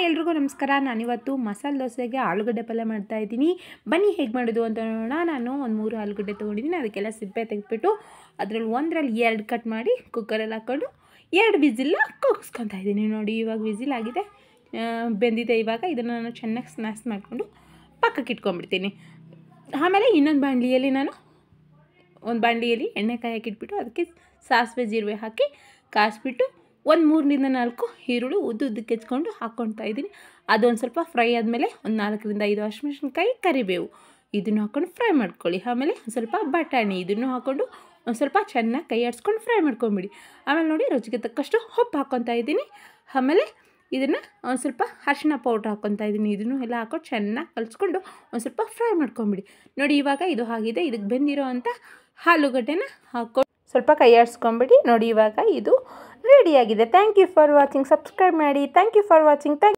ಎಲ್ರಿಗೂ ನಮಸ್ಕಾರ. ನಾನಿವತ್ತು ಮಸಾಲೆ ದೋಸೆಗೆ ಆಲೂಗಡ್ಡೆ ಪಲ್ಯ ಮಾಡ್ತಾಯಿದ್ದೀನಿ. ಬನ್ನಿ ಹೇಗೆ ಮಾಡೋದು ಅಂತ ನೋಡೋಣ. ನಾನು ಒಂದು 3 ಆಲೂಗಡ್ಡೆ ತೊಗೊಂಡಿದ್ದೀನಿ. ಅದಕ್ಕೆಲ್ಲ ಸಿಪ್ಪೆ ತೆಗೆದುಬಿಟ್ಟು ಅದರಲ್ಲಿ ಒಂದರಲ್ಲಿ 2 ಕಟ್ ಮಾಡಿ ಕುಕ್ಕರಲ್ಲಿ ಹಾಕ್ಕೊಂಡು 2 ವಿಸಿಲ್ ಕೂಗಿಸ್ಕೊತಾ ಇದ್ದೀನಿ. ನೋಡಿ ಇವಾಗ ವಿಸಿಲ್ ಆಗಿದೆ, ಬೆಂದಿದೆ. ಇವಾಗ ಇದನ್ನು ನಾನು ಚೆನ್ನಾಗಿ ಸ್ಮ್ಯಾಶ್ ಮಾಡಿಕೊಂಡು ಪಕ್ಕಕ್ಕೆ ಇಟ್ಕೊಂಡ್ಬಿಡ್ತೀನಿ. ಆಮೇಲೆ ಇನ್ನೊಂದು ಬಾಣಲಿಯಲ್ಲಿ ಒಂದು ಬಾಣಲಿಯಲ್ಲಿ ಎಣ್ಣೆ ಕಾಯಕ್ಕಿಟ್ಬಿಟ್ಟು ಅದಕ್ಕೆ ಸಾಸಿವೆ ಜೀರಿಗೆ ಹಾಕಿ ಕಾಯಿಸ್ಬಿಟ್ಟು ಒಂದು 3ರಿಂದ 4 ಈರುಳ್ಳಿ ಉದ್ದಕ್ಕೆ ಹೆಚ್ಕೊಂಡು ಹಾಕ್ಕೊಳ್ತಾ ಇದ್ದೀನಿ. ಅದೊಂದು ಸ್ವಲ್ಪ ಫ್ರೈ ಆದಮೇಲೆ ಒಂದು 4ರಿಂದ 5 ಹಸಿಮೆಣಸಿನ್ಕಾಯಿ, ಕರಿಬೇವು ಇದನ್ನು ಹಾಕ್ಕೊಂಡು ಫ್ರೈ ಮಾಡ್ಕೊಳ್ಳಿ. ಆಮೇಲೆ ಒಂದು ಸ್ವಲ್ಪ ಬಟಾಣಿ ಇದನ್ನು ಹಾಕ್ಕೊಂಡು ಒಂದು ಸ್ವಲ್ಪ ಚೆನ್ನಾಗಿ ಕೈ ಆಡಿಸ್ಕೊಂಡು ಫ್ರೈ ಮಾಡ್ಕೊಂಬಿಡಿ. ಆಮೇಲೆ ನೋಡಿ ರುಚಿಗೆ ತಕ್ಕಷ್ಟು ಉಪ್ಪು ಹಾಕ್ಕೊತಾ ಇದ್ದೀನಿ. ಆಮೇಲೆ ಇದನ್ನು ಒಂದು ಸ್ವಲ್ಪ ಅರಿಶಿನ ಪೌಡ್ರ್ ಹಾಕ್ಕೊತಾ ಇದ್ದೀನಿ. ಇದನ್ನು ಎಲ್ಲ ಹಾಕ್ಕೊಂಡು ಚೆನ್ನಾಗಿ ಕಲಿಸ್ಕೊಂಡು ಒಂದು ಸ್ವಲ್ಪ ಫ್ರೈ ಮಾಡ್ಕೊಂಬಿಡಿ. ನೋಡಿ ಇವಾಗ ಇದು ಆಗಿದೆ. ಇದಕ್ಕೆ ಬೆಂದಿರೋ ಅಂಥ ಆಲೂಗಡ್ಡೆನ ಹಾಕ್ಕೊಂಡು ಸ್ವಲ್ಪ ಕೈ ಆಡಿಸ್ಕೊಂಬಿಡಿ. ನೋಡಿ ಇವಾಗ ಇದು ರೆಡಿಯಾಗಿದೆ. Thank you for watching. Subscribe ಮಾಡಿ. Thank you for watching.